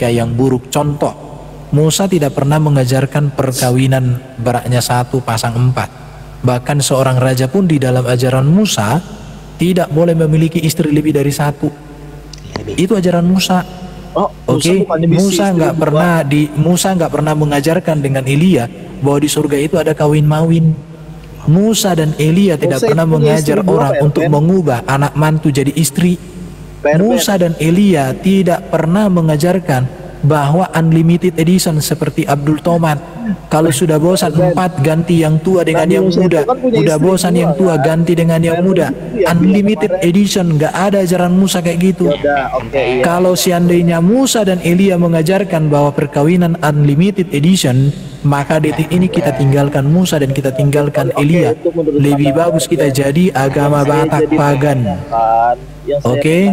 yang buruk. Contoh, Musa tidak pernah mengajarkan perkawinan beraknya 1 pasang 4. Bahkan seorang raja pun di dalam ajaran Musa tidak boleh memiliki istri lebih dari 1. Itu ajaran Musa. Oke, Musa nggak pernah mengajarkan dengan Elia bahwa di surga itu ada kawin mawin. Musa dan Elia tidak pernah mengajar orang untuk mengubah anak mantu jadi istri. Musa dan Elia tidak pernah mengajarkan bahwa unlimited edition seperti Abdul Tomat. Kalau sudah bosan 4 ganti yang tua dengan yang muda, udah bosan yang tua ganti dengan yang muda. Unlimited edition, nggak ada ajaran Musa kayak gitu. Kalau seandainya Musa dan Elia mengajarkan bahwa perkawinan unlimited edition, maka detik ini kita tinggalkan Musa dan kita tinggalkan Elia. Lebih bagus kita jadi agama Batak pagan. Oke.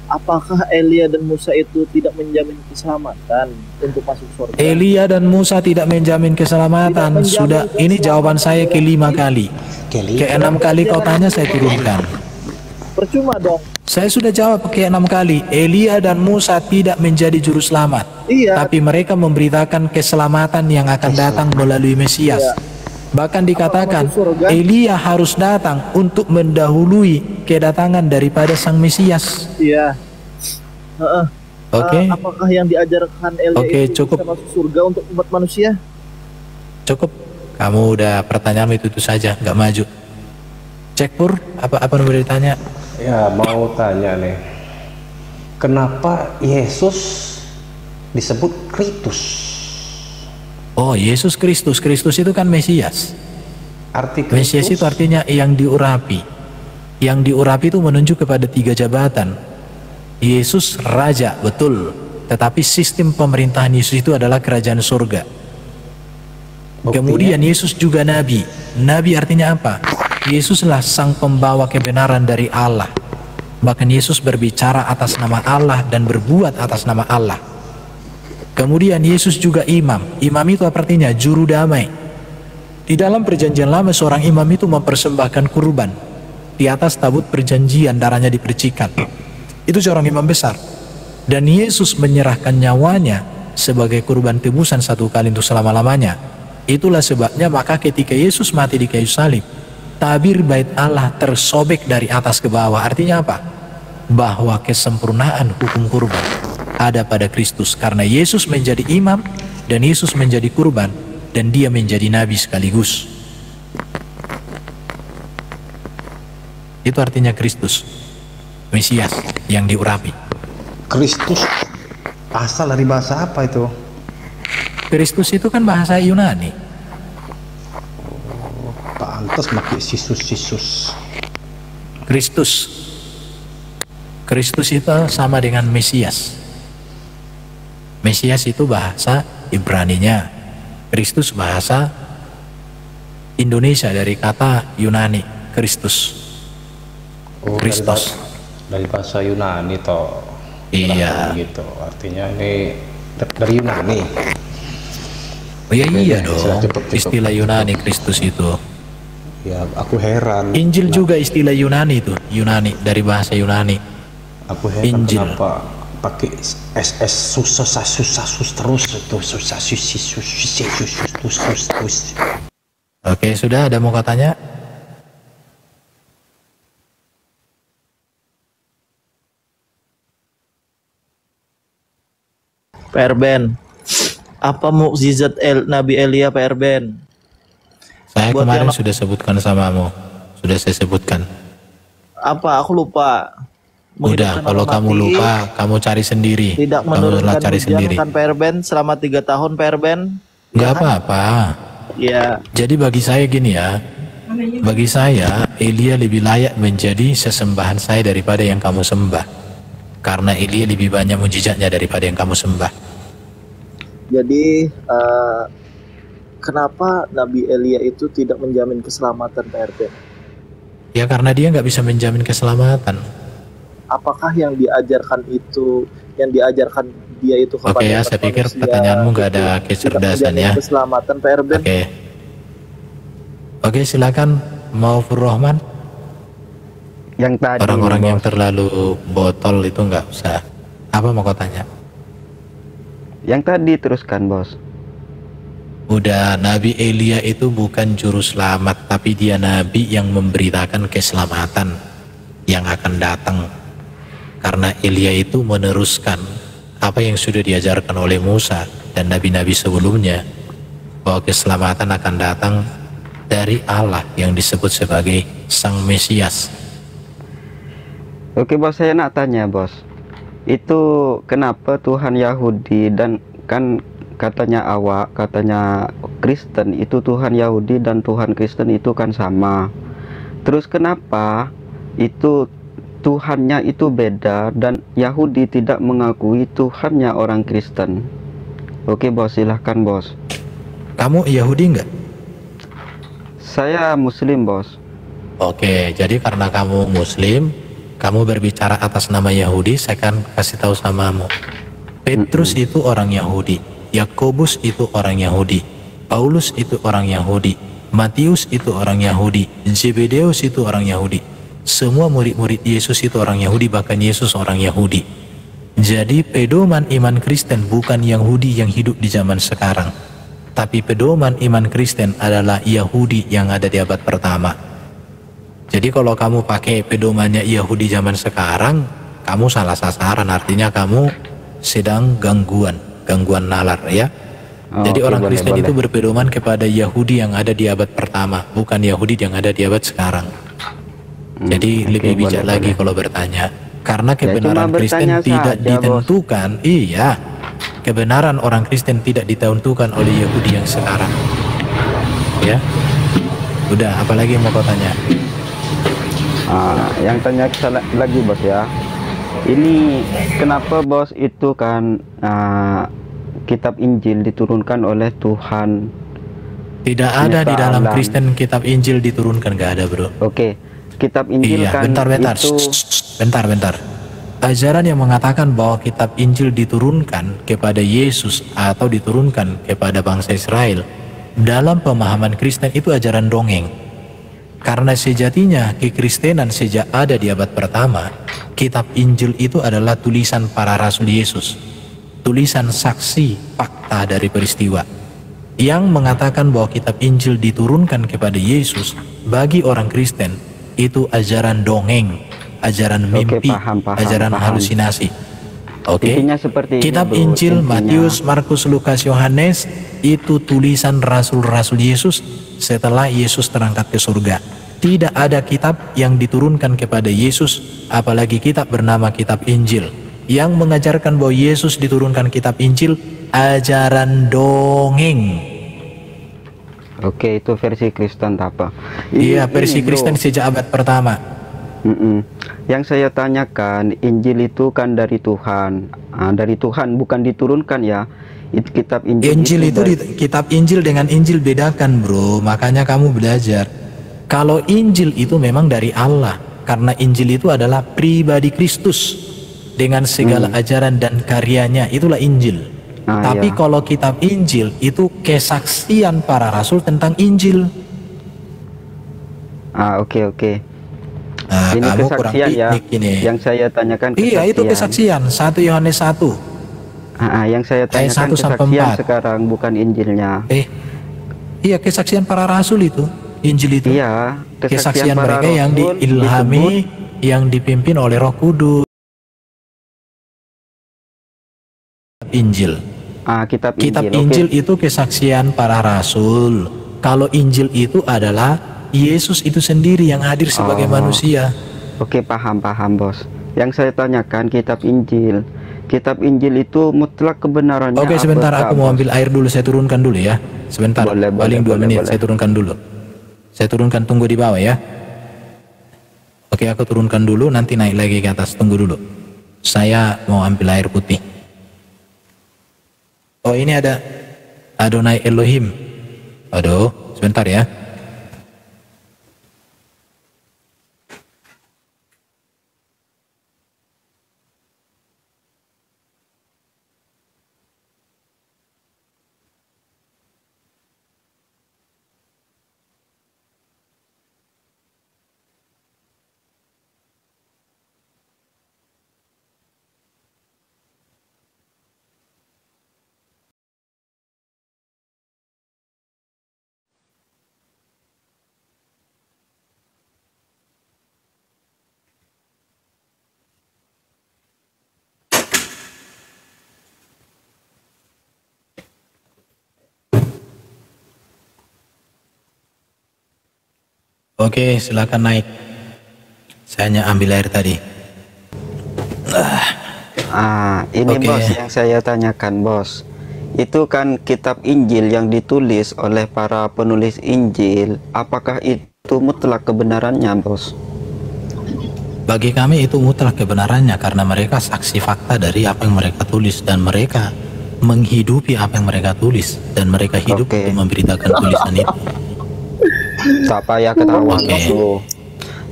Apakah Elia dan Musa itu tidak menjamin keselamatan untuk masuk surga? Elia dan Musa tidak menjamin keselamatan. Sudah, ini jawaban saya ke-5 kali. Ke-6 kali kau tanya saya turunkan. Percuma dong. Saya sudah jawab ke-6 kali. Elia dan Musa tidak menjadi juru selamat. Tapi mereka memberitakan keselamatan yang akan datang melalui Mesias. Bahkan dikatakan Elia harus datang untuk mendahului kedatangan daripada sang Mesias. Oke. Apakah yang diajarkan Elia itu cukup. bisa masuk surga untuk umat manusia? Cukup. Kamu udah pertanyaan itu saja, nggak maju. Cek Pur, apa boleh ditanya? Ya, mau tanya nih. Kenapa Yesus disebut Kristus? Oh, Yesus Kristus. Kristus itu kan Mesias. Arti Kristus? Mesias itu artinya yang diurapi. Yang diurapi itu menunjuk kepada 3 jabatan. Yesus Raja, betul. Tetapi sistem pemerintahan Yesus itu adalah kerajaan surga. Kemudian Yesus juga Nabi. Nabi artinya apa? Yesuslah sang pembawa kebenaran dari Allah. Bahkan Yesus berbicara atas nama Allah dan berbuat atas nama Allah. Kemudian Yesus juga imam. Imam itu artinya juru damai. Di dalam perjanjian lama seorang imam itu mempersembahkan kurban. Di atas tabut perjanjian darahnya dipercikan. Itu seorang imam besar. Dan Yesus menyerahkan nyawanya sebagai kurban tebusan 1 kali untuk selama-lamanya. Itulah sebabnya maka ketika Yesus mati di kayu salib, tabir bait Allah tersobek dari atas ke bawah. Artinya apa? Bahwa kesempurnaan hukum kurban ada pada Kristus, karena Yesus menjadi imam dan Yesus menjadi kurban dan dia menjadi nabi sekaligus. Itu artinya Kristus, Mesias yang diurapi. Kristus asal dari bahasa apa itu? Kristus itu kan bahasa Yunani. Pantas pakai Sisus. Kristus itu sama dengan Mesias. Mesias itu bahasa Ibraninya, Kristus bahasa Indonesia dari kata Yunani, Kristus. Kristus. Dari bahasa Yunani toh. Iya. Gitu. Artinya ini dari Yunani. Oh iya dong. Istilah Yunani Kristus itu. Ya, aku heran. Injil juga istilah Yunani itu, Yunani dari bahasa Yunani. Aku heran Injil. Kenapa pakai SS susah terus itu susah. Oke, sudah ada mau katanya? PRBN, apa mukjizat Nabi Elia PRBN? Saya kemarin sudah sebutkan samamu, sudah saya sebutkan. Apa? Aku lupa. Udah, kalau kamu lupa, kamu cari sendiri. Tidak menurunkan hujan kan PRBN selama 3 tahun PRBN? Gak apa-apa. Ya. Jadi bagi saya gini ya, bagi saya Elia lebih layak menjadi sesembahan saya daripada yang kamu sembah. Karena Elia lebih banyak mujizatnya daripada yang kamu sembah. Jadi kenapa Nabi Elia itu tidak menjamin keselamatan PRBN? Ya karena dia nggak bisa menjamin keselamatan. Apakah yang diajarkan itu, yang diajarkan dia itu kepada Oke ya, saya pikir pertanyaanmu nggak ada kecerdasan ya. Keselamatan PRBN. Oke, silakan Maufur Rahman. Yang tadi orang-orang yang terlalu botol itu nggak usah. Apa mau kau tanya? Yang tadi teruskan, Bos. Udah, Nabi Elia itu bukan juru selamat, tapi dia nabi yang memberitakan keselamatan yang akan datang. Karena Elia itu meneruskan apa yang sudah diajarkan oleh Musa dan nabi-nabi sebelumnya, bahwa keselamatan akan datang dari Allah yang disebut sebagai Sang Mesias. Oke, Bos, saya nak tanya, Bos. Itu kenapa Tuhan Yahudi dan kan katanya Kristen itu Tuhan Yahudi dan Tuhan Kristen itu kan sama. Terus kenapa itu Tuhannya itu beda dan Yahudi tidak mengakui Tuhannya orang Kristen? Oke, Bos, silahkan, Bos. Kamu Yahudi enggak? Saya Muslim, Bos. Oke, jadi karena kamu Muslim, kamu berbicara atas nama Yahudi, saya akan kasih tahu samamu. Petrus itu orang Yahudi, Yakobus itu orang Yahudi, Paulus itu orang Yahudi, Matius itu orang Yahudi, Zebedeus itu orang Yahudi. Semua murid-murid Yesus itu orang Yahudi, bahkan Yesus orang Yahudi. Jadi pedoman iman Kristen bukan Yahudi yang hidup di zaman sekarang, tapi pedoman iman Kristen adalah Yahudi yang ada di abad pertama. Jadi kalau kamu pakai pedomannya Yahudi zaman sekarang, kamu salah sasaran, artinya kamu sedang gangguan nalar ya. Jadi Oke, orang boleh, Kristen boleh. itu berpedoman kepada Yahudi yang ada di abad pertama, bukan Yahudi yang ada di abad sekarang. Jadi Oke, lebih bijak boleh, lagi boleh. kalau bertanya, karena Ya, kebenaran cuma Kristen bertanya tidak saja, ditentukan. Iya, kebenaran orang Kristen tidak ditentukan oleh Yahudi yang sekarang. Ya, udah, apalagi yang mau kau tanya? Yang tanya lagi, Bos, ya. Ini kenapa, Bos, itu kan kitab Injil diturunkan oleh Tuhan? Tidak ada di Semesta dalam alam. Kristen kitab Injil diturunkan, gak ada, bro. Oke, kitab Injil Iya, kan bentar. itu Bentar. Ajaran yang mengatakan bahwa kitab Injil diturunkan kepada Yesus atau diturunkan kepada bangsa Israel, dalam pemahaman Kristen itu ajaran dongeng. Karena sejatinya kekristenan sejak ada di abad pertama, kitab Injil itu adalah tulisan para rasul Yesus, tulisan saksi fakta dari peristiwa. Yang mengatakan bahwa kitab Injil diturunkan kepada Yesus bagi orang Kristen itu ajaran dongeng, ajaran mimpi, paham. ajaran halusinasi. Oke. Intinya seperti ini, Kitab bro. Injil Intinya. Matius, Markus, Lukas, Yohanes itu tulisan rasul-rasul Yesus setelah Yesus terangkat ke surga. Tidak ada kitab yang diturunkan kepada Yesus, apalagi kitab bernama kitab Injil. Yang mengajarkan bahwa Yesus diturunkan kitab Injil, ajaran dongeng. Oke, itu versi Kristen apa? Iya, versi bro. Kristen sejak abad pertama. Yang saya tanyakan, Injil itu kan dari Tuhan. Dari Tuhan, bukan diturunkan ya. Kitab Injil Injil itu kitab Injil dengan Injil bedakan, bro. Makanya kamu belajar. Kalau Injil itu memang dari Allah, karena Injil itu adalah pribadi Kristus dengan segala ajaran dan karyanya, itulah Injil. Tapi iya. kalau kitab Injil itu kesaksian para rasul tentang Injil. Oke. Nah, Ini kamu kurang kesaksian ya. piknik ini. Yang saya tanyakan kesaksian. Iya, itu kesaksian 1 Yohanes 1. Yang saya tanyakan 1 sampai kesaksian 4. sekarang, bukan Injilnya. Iya, kesaksian para rasul itu. Injil itu. Iya, Kesaksian para mereka yang rasul diilhami, yang dipimpin oleh Roh Kudus. Injil. Kitab Kitab Injil. Injil itu kesaksian para rasul. Kalau Injil itu adalah Yesus itu sendiri yang hadir sebagai manusia. Oke, paham, Bos. Yang saya tanyakan kitab Injil. Kitab Injil itu mutlak kebenarannya. Oke, sebentar, apakah, aku mau Bos? ambil air dulu, saya turunkan dulu ya. Sebentar, paling 2 menit. Saya turunkan dulu. Saya turunkan, tunggu di bawah ya. Oke, aku turunkan dulu, nanti naik lagi ke atas, tunggu dulu. Saya mau ambil air putih. Oh, ini ada Adonai Elohim. Aduh, sebentar ya. Oke, silakan naik. Saya hanya ambil air tadi. Ini Oke. bos yang saya tanyakan bos. Itu kan kitab Injil yang ditulis oleh para penulis Injil. Apakah itu mutlak kebenarannya bos? Bagi kami itu mutlak kebenarannya karena mereka saksi fakta dari apa yang mereka tulis dan mereka menghidupi apa yang mereka tulis dan mereka hidup Oke. untuk memberitakan tulisan itu. Tak payah ketawa Oke. bos.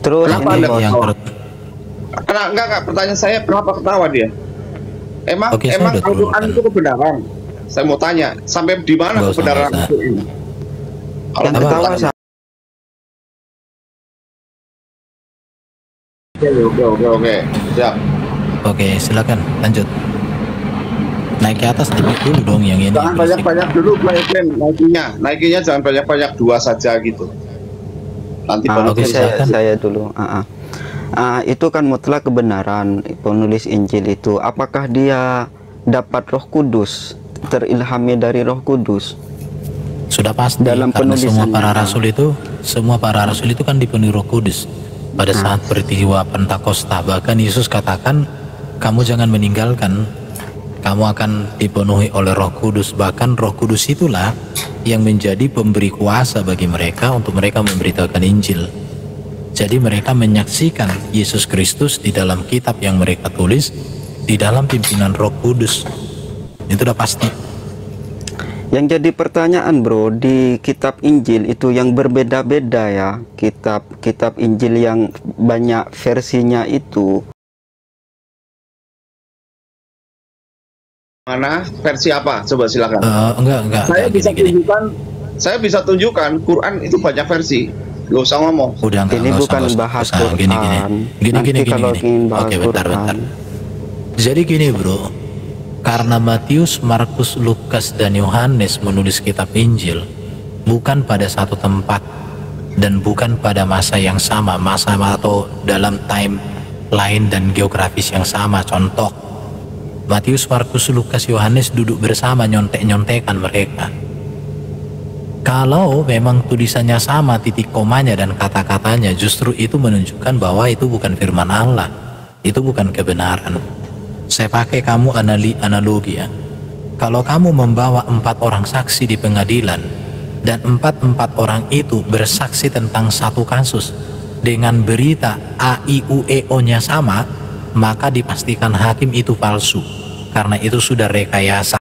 Terus Kenapa ini Anda bos. yang Enggak, pertanyaan saya kenapa ketawa dia? Emang Oke, saya udah Al-Quran turunkan. itu kebenaran? Saya mau tanya, sampai di mana Nggak usah, kebenaran nggak usah. itu ini? Kalau Yang Apa? ketawa kebenaran- Oke, siap. Oke, silakan lanjut. Naik ke atas dikit dulu dong yang ini. Jangan berisik. banyak-banyak dulu Pak Efren, naikinya jangan banyak-banyak, 2 saja gitu. Nanti baru oke, Oke, silakan. saya dulu. Itu kan mutlak kebenaran penulis Injil itu. Apakah dia dapat Roh Kudus, terilhami dari Roh Kudus? Sudah pasti Dalam karena semua penulisannya. para rasul itu kan dipenuhi Roh Kudus. Pada saat peristiwa Pentakosta bahkan Yesus katakan, kamu jangan meninggalkan, kamu akan dipenuhi oleh Roh Kudus. Bahkan Roh Kudus itulah yang menjadi pemberi kuasa bagi mereka untuk mereka memberitakan Injil. Jadi mereka menyaksikan Yesus Kristus di dalam kitab yang mereka tulis, di dalam pimpinan Roh Kudus. Itu udah pasti. Yang jadi pertanyaan bro, di kitab Injil itu yang berbeda-beda ya, kitab Injil yang banyak versinya itu. mana versi apa? Coba silakan. Enggak, Saya bisa gini. tunjukkan, Quran itu banyak versi. Gak usah ngomong. Udah enggak, Ini enggak bukan usah, bahas enggak usah. Gini. Nanti kalau ingin bahas Oke, bentar. Quran. Jadi gini bro, karena Matius, Markus, Lukas, dan Yohanes menulis kitab Injil bukan pada satu tempat dan bukan pada masa yang sama, masa atau dalam time lain dan geografis yang sama. Contoh, Matius, Markus, Lukas, Yohanes duduk bersama nyontek-nyontekan mereka. Kalau memang tulisannya sama, titik komanya dan kata-katanya, justru itu menunjukkan bahwa itu bukan firman Allah, itu bukan kebenaran. Saya pakai kamu analogi ya. Kalau kamu membawa 4 orang saksi di pengadilan dan 4 orang itu bersaksi tentang satu kasus dengan berita A, I, U, E, O-nya sama, maka dipastikan hakim itu palsu karena itu sudah rekayasa.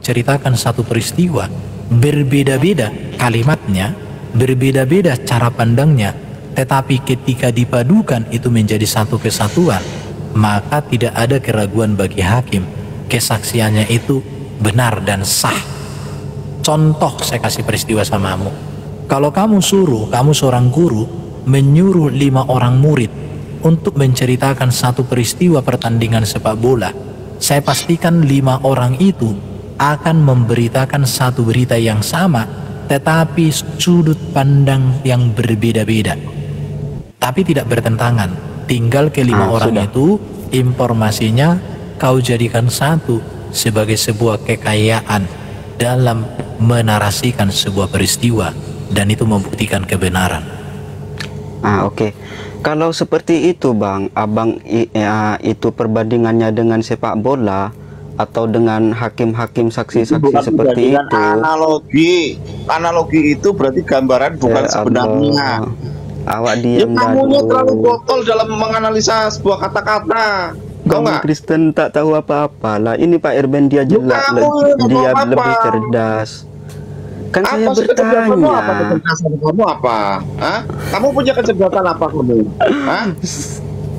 Ceritakan satu peristiwa, berbeda-beda kalimatnya, berbeda-beda cara pandangnya, tetapi ketika dipadukan itu menjadi satu kesatuan, maka tidak ada keraguan bagi hakim. Kesaksiannya itu benar dan sah. Contoh, saya kasih peristiwa samamu. Kalau kamu seorang guru menyuruh 5 orang murid untuk menceritakan satu peristiwa pertandingan sepak bola, saya pastikan 5 orang itu akan memberitakan satu berita yang sama, tetapi sudut pandang yang berbeda-beda, tapi tidak bertentangan. Tinggal kelima orang sudah. itu informasinya kau jadikan satu sebagai sebuah kekayaan dalam menarasikan sebuah peristiwa, dan itu membuktikan kebenaran. Oke. Kalau seperti itu bang, abang itu perbandingannya dengan sepak bola atau dengan hakim-hakim saksi-saksi Bukan seperti perbandingan, itu. analogi itu berarti gambaran, bukan Ya sebenarnya. Allah. Awak Ya, diam kamunya terlalu dulu. botol dalam menganalisa sebuah kata-kata. Tahu Kamu nggak? Kristen tak tahu apa-apa lah. Ini Pak Irben dia jelas, kamu yang dia ngomong apa? lebih cerdas. Kan saya Apa sih kecerdasanmu? Apa bertanya. kecerdasan kamu apa? Hah? Kamu punya kecerdasan apa kamu? Hah?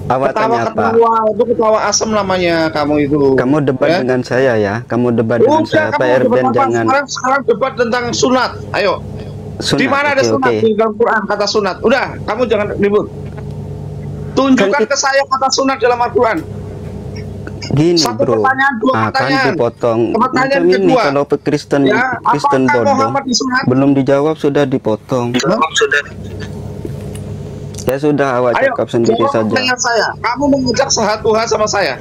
Awak tanya apa? Ketawa-ketawa itu ketawa asam namanya kamu itu. Kamu debat Ya? dengan saya ya. Kamu debat dengan saya. Pak kamu debat Irben apa? jangan. Sekarang debat tentang sunat. Ayo. Sunat, Di mana ada oke, sunat oke. di dalam Quran kata sunat? Udah, kamu jangan ribut. Tunjukkan Kan ke saya kata sunat dalam Al-Quran. Gini Satu bro, pertanyaan, 2 kan pertanyaan. dipotong. Pertanyaan Macam ini kedua. kalau Kristen Ya, Kristen apakah bodoh, Muhammad disunat? belum dijawab sudah dipotong. Ya sudah, awak Ayo, cakap sendiri jawab saja. pertanyaan saya. Kamu mengajak satu hal sama saya.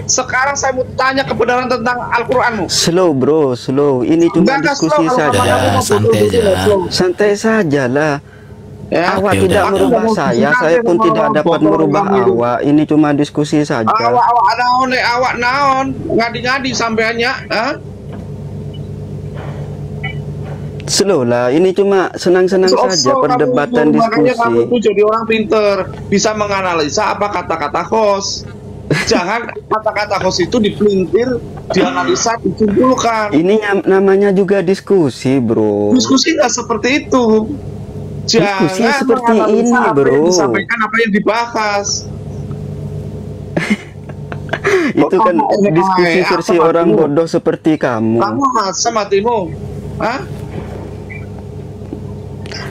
Sekarang saya mau tanya kebenaran tentang Al-Quranmu. Slow bro, slow. Ini cuma Enggak diskusi slow, kalau saja. Ya, kamu mau santai betul-betul aja. slow. Santai saja lah. Ya. Awak Oke, tidak udah. merubah Aku saya mau pun tidak dapat botol merubah kamu itu. awak. Ini cuma diskusi saja. Awak naon, awak naon, ngadi-ngadi sampeannya, ah? Slow lah, ini cuma senang-senang saja perdebatan Makanya kamu diskusi. tuh jadi orang pinter, bisa menganalisa apa kata-kata host. Jangan kata-kata host itu dipelintir, dianalisa, disimpulkan. Ini namanya juga diskusi, bro. Diskusi nggak seperti itu. Diskusi Jangan seperti menganalisa ini, apa yang bro. disampaikan, apa yang dibahas. Itu kan diskusi versi orang bodoh seperti kamu. Kamu masa matimu? Hah?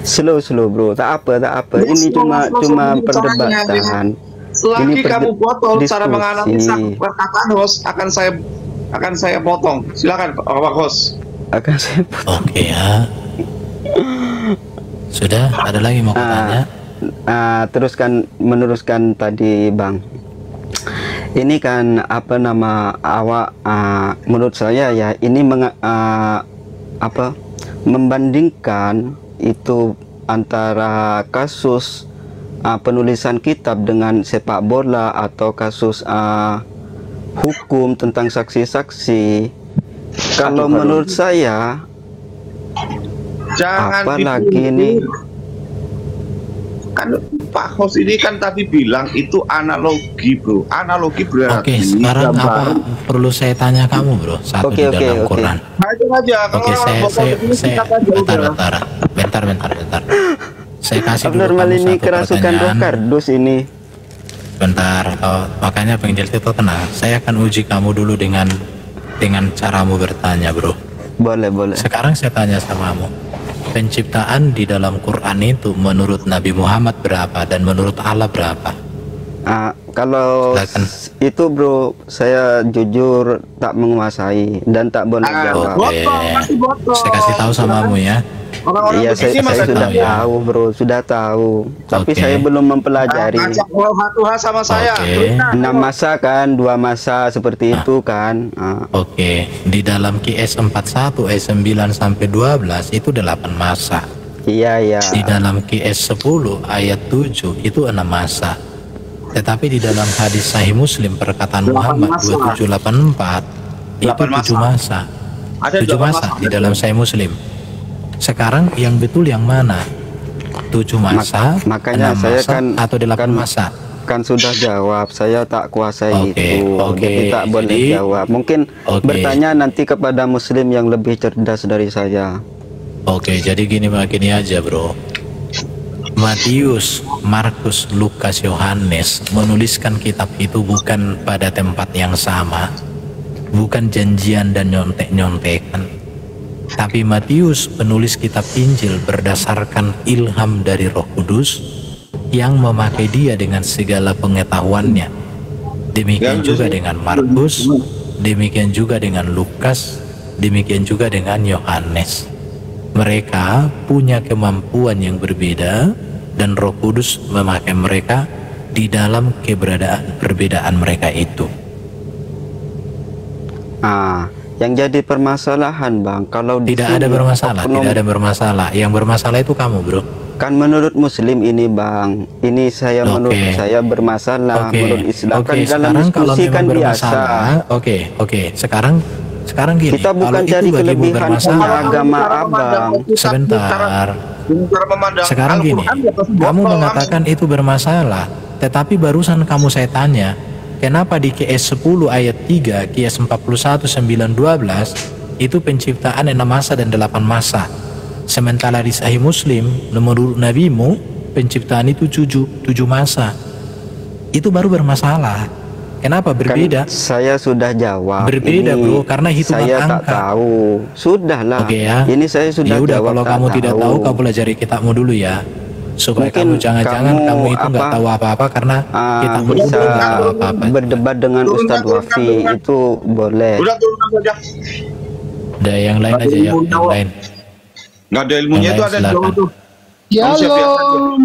Slow bro, tak apa. Ini cuma perdebatan. Selagi kamu botol cara diskusi. menganalisa perkataan host akan saya potong. Silakan Pak host. Akan saya Oke ya. Sudah, ada lagi mau tanya? teruskan meneruskan tadi Bang. Ini kan apa nama awak menurut saya ya ini membandingkan itu antara kasus penulisan kitab dengan sepak bola atau kasus hukum tentang saksi-saksi. Kalau menurut saya Jangan apalagi dipilih. nih Kan Pak host ini kan tadi bilang itu analogi bro. Analogi berarti Oke, sekarang gambar. apa perlu saya tanya kamu bro? Satu Oke, di dalam oke. Quran. Nah, itu aja. Kalau Oke, orang botol begini, sikat aja udah. bentar. Saya kasih dulu abnormal kamu ini satu kerasukan roh pertanyaan. kardus ini. Bentar, makanya penginjil itu tenang. Saya akan uji kamu dulu dengan caramu bertanya, bro. Boleh. Sekarang saya tanya samamu. Penciptaan di dalam Quran itu menurut Nabi Muhammad berapa dan menurut Allah berapa? Kalau Silakan. itu bro, saya jujur tak menguasai dan tak boleh jawab. Botol, masih botol. Saya kasih tahu samamu ya. Orang-orang Iya, begini saya masa sudah tahu ya. tahu bro, sudah tahu. Tapi Oke. saya belum mempelajari. Ajak Tuhan sama saya. Oke. Teruskan. 6 masa kan, 2 masa seperti itu kan. Oke, di dalam QS 41 ayat 9 sampai 12 itu 8 masa. Iya. Di dalam QS 10 ayat 7 itu 6 masa. Tetapi di dalam hadis Sahih Muslim perkataan 8 Muhammad masa. 2784 itu 8 7 masa. Ada 7 8 masa masa. di dalam Sahih Muslim. Sekarang yang betul yang mana? 7 masa, makanya 6 saya masa, kan- atau 8 kan- masa? Kan sudah jawab, saya tak kuasai Oke, itu. oke. Jadi tak boleh Jadi- jawab. Mungkin Oke. bertanya nanti kepada muslim yang lebih cerdas dari saya. Oke, jadi gini aja bro. Matius, Markus, Lukas, Yohanes menuliskan kitab itu bukan pada tempat yang sama, bukan janjian dan nyontek-nyontekan. Tapi Matius penulis kitab Injil berdasarkan ilham dari Roh Kudus yang memakai dia dengan segala pengetahuannya. Demikian juga dengan Markus, demikian juga dengan Lukas, demikian juga dengan Yohanes. Mereka punya kemampuan yang berbeda dan Roh Kudus memakai mereka di dalam perbedaan mereka itu. Yang jadi permasalahan Bang, kalau di Tidak sini ada bermasalah, oknum- tidak ada bermasalah. Yang bermasalah itu kamu, bro. Kan menurut muslim ini Bang, ini saya Oke. menurut saya bermasalah. Menurut Islam kan dalam sekarang kalau diskusi memang kan biasa. bermasalah, oke. Sekarang gini. Kita bukan kalau itu cari bagimu kelebihan bermasalah, punya agama abang. sebentar. Cara memandang Sekarang gini, Al-Quran di atas kamu botol, mengatakan itu bermasalah, tetapi barusan kamu saya tanya, kenapa di QS 10 ayat 3, QS 41, 9, 12 itu penciptaan 6 masa dan 8 masa. Sementara di Sahih Muslim, menurut nabimu, penciptaan itu 7 masa. Itu baru bermasalah. Kenapa berbeda? Kan saya sudah jawab. Berbeda, bro, karena hitungan saya angka. tak tahu. Sudahlah. Oke ya. Ini saya sudah Yaudah, jawab. kalau tak kamu tidak tahu, kamu pelajari kitabmu dulu ya. Supaya Mungkin kamu jangan-jangan kamu itu nggak tahu apa-apa karena kitabmu itu bisa nggak tahu apa-apa. berdebat dengan Ustadz Wafi itu boleh. Udah turun saja. Udah yang lain aja ya, yang lain. Nggak ada ilmunya Yang itu lain ada silakan. jauh tuh. Manusia biasa aja. Shalom.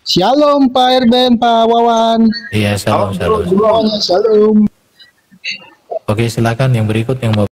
Shalom Pak Erben, Pak Wawan. Iya, salam. Semuanya shalom. Oke, silakan yang berikut yang mau